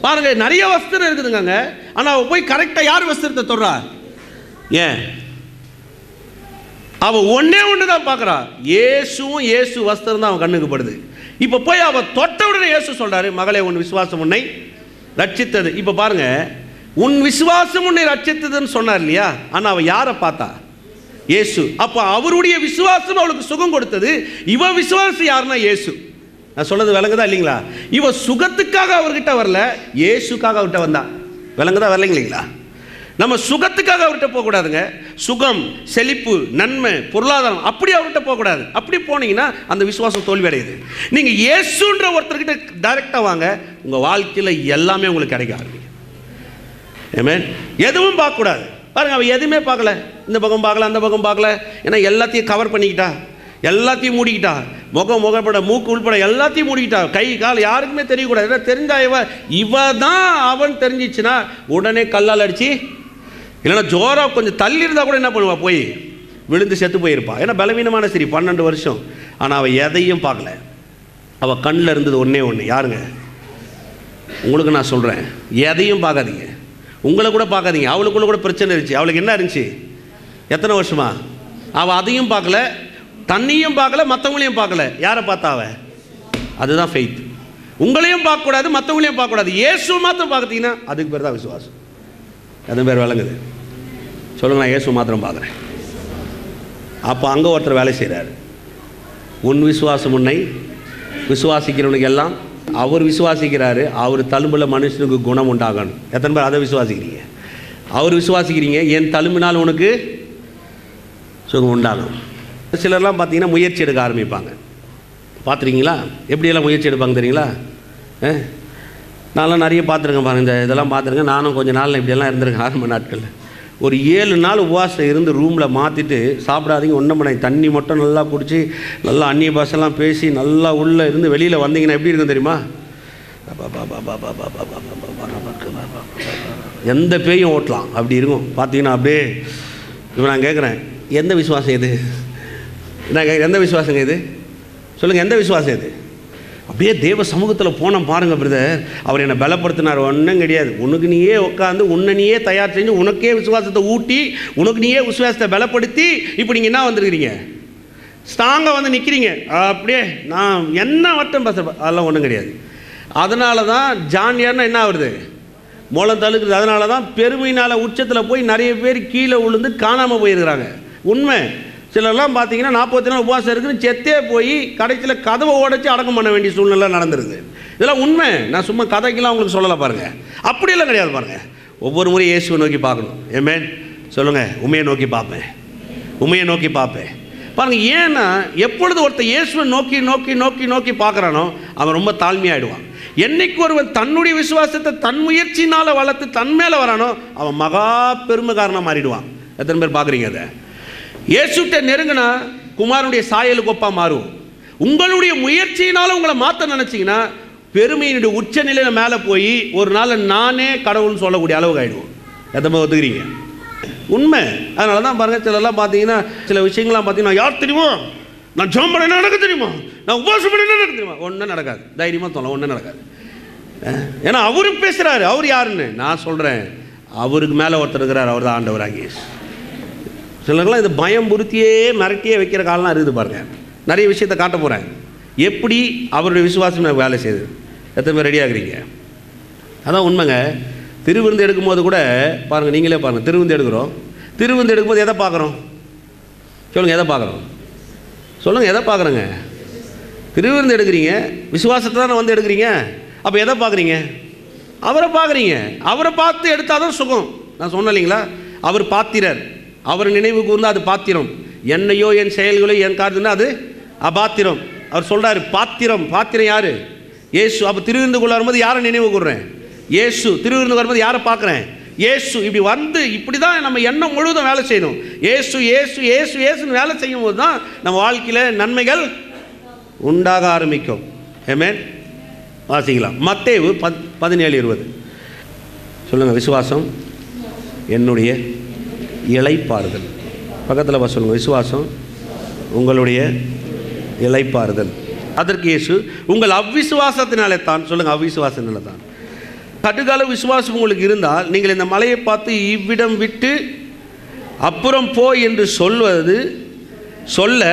பாருங்க. நிறைய வஸ்திரம் இருக்குதுங்க, ஆனால் அவள் போய் கரெக்டாக யார் வஸ்திரத்தை தொடுறா? ஏன்? அவள் ஒன்றே ஒன்று தான் பார்க்குறா. இயேசுவும் இயேசு வஸ்திரம் தான் அவன் கண்ணுக்கு படுது. இப்போ போய் அவள் தொட்ட உடனே இயேசு சொல்கிறாரு, மகளே உன் விசுவாசம் உன்னை ரட்சித்தது. இப்போ பாருங்க, உன் விசுவாசம் உன்னை ரட்சித்ததுன்னு சொன்னார் இல்லையா? ஆனால் அவள் யாரை பார்த்தா? இயேசு. அப்போ அவருடைய விசுவாசம் அவளுக்கு சுகம் கொடுத்தது. இவ விசுவாசம் யாருன்னா இயேசு. நான் சொல்றது விளங்குதா இல்லைங்களா? இவ சுகத்துக்காக அவர்கிட்ட வரல, இயேசுக்காக அவர்கிட்ட வந்தா. விளங்குதா வரலைங்களா? நம்ம சுகத்துக்காக அவர்கிட்ட போகக்கூடாதுங்க. சுகம், செழிப்பு, நன்மை, பொருளாதாரம் அப்படி அவர்கிட்ட போகக்கூடாது. அப்படி போனீங்கன்னா அந்த விசுவாசம் தோல்வி அடையுது. நீங்கள் இயேசுன்ற ஒருத்தர்கிட்ட டைரெக்டாக வாங்க, உங்கள் வாழ்க்கையில் எல்லாமே உங்களுக்கு கிடைக்க ஆரம்பிக்கும். ஆமென். எதுவும் பார்க்கக்கூடாது. பாருங்க, அவள் எதுவுமே பார்க்கல, இந்த பக்கம் பார்க்கல, அந்த பக்கம் பார்க்கல. ஏன்னா எல்லாத்தையும் கவர் பண்ணிக்கிட்டா, எல்லாத்தையும் மூடிக்கிட்டா, முகப்பட மூக்கு உள்பட எல்லாத்தையும் மூடிக்கிட்டா, கை கால் யாருக்குமே தெரியக்கூடாது. ஏன்னா தெரிஞ்சா இவ தான் அவன் தெரிஞ்சிச்சுன்னா உடனே கல்லால் அடித்து இல்லைன்னா ஜோராக கொஞ்சம் தள்ளி இருந்தால் கூட என்ன பண்ணுவா, போய் விழுந்து செத்து போயிருப்பா. ஏன்னா பலவீனமான சரி 12 வருஷம். ஆனால் அவள் எதையும் பார்க்கல. அவள் கண்ணில் இருந்தது ஒன்றே ஒன்று. யாருங்க? உங்களுக்கு நான் சொல்கிறேன், எதையும் பார்க்காதீங்க, உங்களை கூட பார்க்காதீங்க. அவளுக்குள்ள கூட பிரச்சனை இருந்துச்சு. அவளுக்கு என்ன இருந்துச்சு? எத்தனை வருஷமா அவள் அதையும் பார்க்கல, தண்ணியும் பார்க்கல, மற்றவங்களையும் பார்க்கல. யாரை பார்த்தா அவள்? அதுதான் ஃபெய்த். உங்களையும் பார்க்கக்கூடாது, மற்றவங்களையும் பார்க்கக்கூடாது, இயேசு மாத்திரம் பார்த்துட்டீங்கன்னா அதுக்கு பேர் தான் விசுவாசம். அது பேர் விளங்குது. சொல்லுங்க, நான் இயேசு மாத்திரம் பார்க்குறேன். அப்போ அங்கே ஒருத்தர் வேலை செய்கிறார். உன் விசுவாசம் உன்னை விசுவாசிக்கிறவனுக்கு எல்லாம். அவர் விசுவாசிக்கிறாரு, அவர் தழும்புல மனுஷனுக்கு குணம் உண்டாகணும். எத்தனை பேர் அதை விசுவாசிக்கிறீங்க? அவர் விசுவாசிக்கிறீங்க, என் தழும்பினால் உனக்கு சுகம் உண்டாகும். சிலர்லாம் பார்த்தீங்கன்னா முயற்சி எடுக்க ஆரம்பிப்பாங்க. பார்த்துருக்கீங்களா? எப்படியெல்லாம் முயற்சி எடுப்பாங்க தெரியுங்களா? நான்லாம் நிறைய பார்த்துருக்கேன் பாருங்க, இதெல்லாம் பார்த்துருக்கேன். நானும் கொஞ்சம் நாள் இப்படியெல்லாம் இருந்திருக்கேன். ஆரம்ப நாட்களில் ஒரு 7 நாள் உபவாசம் இருந்து ரூமில் மாற்றிட்டு சாப்பிடாதீங்க, ஒன்றும் பண்ணாங்க, தண்ணி மட்டும் நல்லா குடிச்சு நல்லா அந்நிய பாஷெல்லாம் பேசி நல்லா உள்ளே இருந்து வெளியில் வந்தீங்கன்னா எப்படி இருக்கும் தெரியுமா? எந்த பேயும் ஓட்டலாம் அப்படி இருக்கும். பார்த்தீங்கன்னா அப்படியே. இப்போ நான் கேட்குறேன், எந்த விசுவாசம் இது? நான் கேட்குறேன், எந்த விசுவாசங்க இது? சொல்லுங்கள், எந்த விசுவாசம் இது? அப்படியே தேவ சமூகத்தில் போனோம் பாருங்கள் பிரதர், அவர் என்னை பலப்படுத்தினார். ஒன்றும் கிடையாது. உனக்கு நீயே உட்காந்து உன்னை நீயே தயார் செஞ்சு உனக்கே விசுவாசத்தை ஊட்டி உனக்கு நீயே விசுவாசத்தை பலப்படுத்தி இப்போ நீங்கள் என்ன வந்துருக்கிறீங்க? ஸ்ட்ராங்காக வந்து நிற்கிறீங்க. அப்படியே நான் என்ன வட்டம் பேச, அதெல்லாம் ஒன்றும் கிடையாது. அதனால தான் ஜான்யார்னா என்ன ஆகுது? மூலம் தழுக்குது. அதனால தான் பெருமையினால் உச்சத்தில் போய் நிறைய பேர் கீழே விழுந்து காணாமல் போயிருக்கிறாங்க. உண்மை. சிலர்லாம் பார்த்தீங்கன்னா 40 நாள் உபவாசம் இருக்குன்னு செத்தே போய் கடைசியில் கதவை உடைச்சி அடக்கம் பண்ண வேண்டிய சூழ்நிலை நடந்துருது. இதெல்லாம் உண்மை. நான் சும்மா கதைக்கெல்லாம் உங்களுக்கு சொல்லலை பாருங்கள். அப்படியெல்லாம் கிடையாது பாருங்கள். ஒவ்வொரு முறையும் இயேசுவை நோக்கி பார்க்கணும். ஆமென். சொல்லுங்கள், உண்மையை நோக்கி பார்ப்பேன், உண்மையை நோக்கி பார்ப்பேன் பாருங்கள். ஏன்னா எப்பொழுது ஒருத்தர் இயேசுவை நோக்கி நோக்கி நோக்கி நோக்கி பார்க்குறானோ அவன் ரொம்ப தாழ்மையாகிடுவான். என்னைக்கு ஒருவன் தன்னுடைய விசுவாசத்தை தன் முயற்சினால் வளர்த்து தன் மேலே வரானோ அவன் மகா பெருமைக்காரனாக மாறிடுவான். எத்தனை பேர் பார்க்குறீங்க? அதை இயேசுட்ட நெருங்கினா குமாரனுடைய சாயலுக்கு ஒப்பா மாறும். உங்களுடைய முயற்சியினால உங்களை மாற்ற நினச்சிங்கன்னா பெருமையினுடைய உச்சநிலையில் மேலே போய் ஒரு நாள் நானே கடவுள்னு சொல்லக்கூடிய அளவுக்கு ஆகிடுவோம். எத்தனை ஒத்துக்கிறீங்க? உண்மை. அதனால தான் பாருங்கள், சிலர்லாம் பார்த்தீங்கன்னா சில விஷயங்கள்லாம் பார்த்தீங்கன்னா, யார் தெரியுமா, நான் ஜெபம் பண்ண என்ன நடக்க தெரியுமா, நான் உபவாசம் பண்ண என்ன நடக்க தெரியுமா, ஒன்றும் நடக்காது. தைரியமாக சொல்லலாம், ஒன்றும் நடக்காது. ஏன்னா அவரு பேசுகிறாரு. அவர் யாருன்னு நான் சொல்கிறேன். அவருக்கு மேலே ஒருத்தர் இருக்கிறார், அவர் தான் ஆண்டவராகிய இயேசு. சிலர்லாம் இது பயம் புறுத்தியே மிரட்டியே வைக்கிற காலம்லாம் இருக்குது பாருங்கள். நிறைய விஷயத்தை காட்ட போகிறேன். எப்படி அவருடைய விசுவாசம் வேலை செய்யுது. எத்தனை பேர் ரெடியாகிறீங்க? அதான் உண்மைங்க. திருவிருந்து எடுக்கும்போது கூட பாருங்கள், நீங்களே பாருங்கள். திருவிருந்து எடுக்கிறோம். திருவிருந்து எடுக்கும்போது எதை பார்க்குறோம்? சொல்லுங்கள், எதை பார்க்குறோம்? சொல்லுங்கள், எதை பார்க்குறோங்க? திருவிருந்து எடுக்கிறீங்க, விசுவாசத்தை தானே வந்து எடுக்கிறீங்க. அப்போ எதை பார்க்குறீங்க? அவரை பார்க்குறீங்க. அவரை பார்த்து எடுத்தால் தான் சுகம். நான் சொன்னேன் இல்லைங்களா, அவர் பாத்திரர். அவர் நினைவு கூர்ந்து அது பாத்திரம். என்னையோ என் செயல்களோ என் காரணம்னா அது அபாத்திரம். அவர் சொல்கிறார் பாத்திரம். பாத்திரம் யார்? இயேசு. அப்போ திருவிருந்துக்குள்ள வரும்போது யாரை நினைவு கூர்றேன்? இயேசு. திருவிருந்து வரும்போது யாரை பார்க்குறேன்? இயேசு. இப்படி வந்து இப்படி தான் நம்ம எண்ணம் முழுவதும் வேலை செய்யணும். இயேசு இயேசு இயேசு இயேசுன்னு வேலை செய்யும் போது தான் நம்ம வாழ்க்கையில் நன்மைகள் உண்டாக ஆரம்பிக்கும். ஆமென். வாசிக்கலாம். மத்தேயு 17:20. சொல்லுங்கள், விசுவாசம் என்னுடைய இளைப்பாறுதல். பக்கத்தில் சொல்லுங்கள், விசுவாசம் உங்களுடைய இளைப்பாறுதல். அதற்கு இயேசு, உங்கள் அவ்விசுவாசத்தினாலே தான். சொல்லுங்கள், அவ்விசுவாசத்தினால தான். கடுகளவு விசுவாசம் உங்களுக்கு இருந்தால் நீங்கள் இந்த மலையை பார்த்து இவ்விடம் விட்டு அப்புறம் போ என்று சொல்ல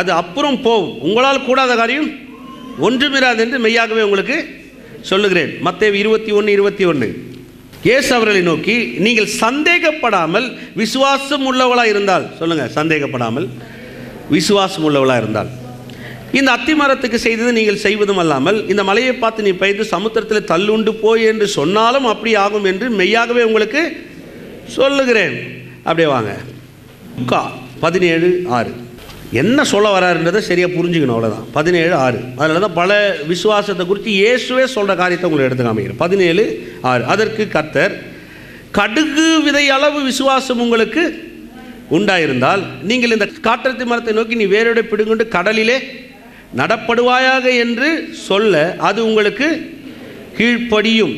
அது அப்புறம் போகும். உங்களால் கூடாத காரியம் ஒன்றுமிராது என்று மெய்யாகவே உங்களுக்கு சொல்லுகிறேன். மத்தேயு 21:21. இயேசு அவர்களை நோக்கி, நீங்கள் சந்தேகப்படாமல் விசுவாசம் உள்ளவளாக இருந்தால். சொல்லுங்கள், சந்தேகப்படாமல் விசுவாசம் உள்ளவளாக இருந்தால் இந்த அத்திமரத்துக்கு செய்தது நீங்கள் செய்வதும் அல்லாமல் இந்த மலையை பார்த்து நீ பெய்து சமுத்திரத்தில் தள்ளுண்டு போய் என்று சொன்னாலும் அப்படி ஆகும் என்று மெய்யாகவே உங்களுக்கு சொல்லுகிறேன். அப்படியே வாங்க. 17:6. என்ன சொல்ல வராருன்றதை சரியாக புரிஞ்சுக்கணும், அவ்வளோதான். 17:6. அதனால தான் பல விசுவாசத்தை குறித்து இயேசுவே சொல்கிற காரியத்தை உங்களுக்கு எடுத்து காமிக்கிறேன். 17:6. அதற்கு கர்த்தர், கடுகு விதை அளவு விசுவாசம் உங்களுக்கு உண்டாயிருந்தால் நீங்கள் இந்த காட்டத்தி மரத்தை நோக்கி நீ வேரோட பிடுங்கொண்டு கடலிலே நடப்படுவாயாக என்று சொல்ல அது உங்களுக்கு கீழ்ப்படியும்.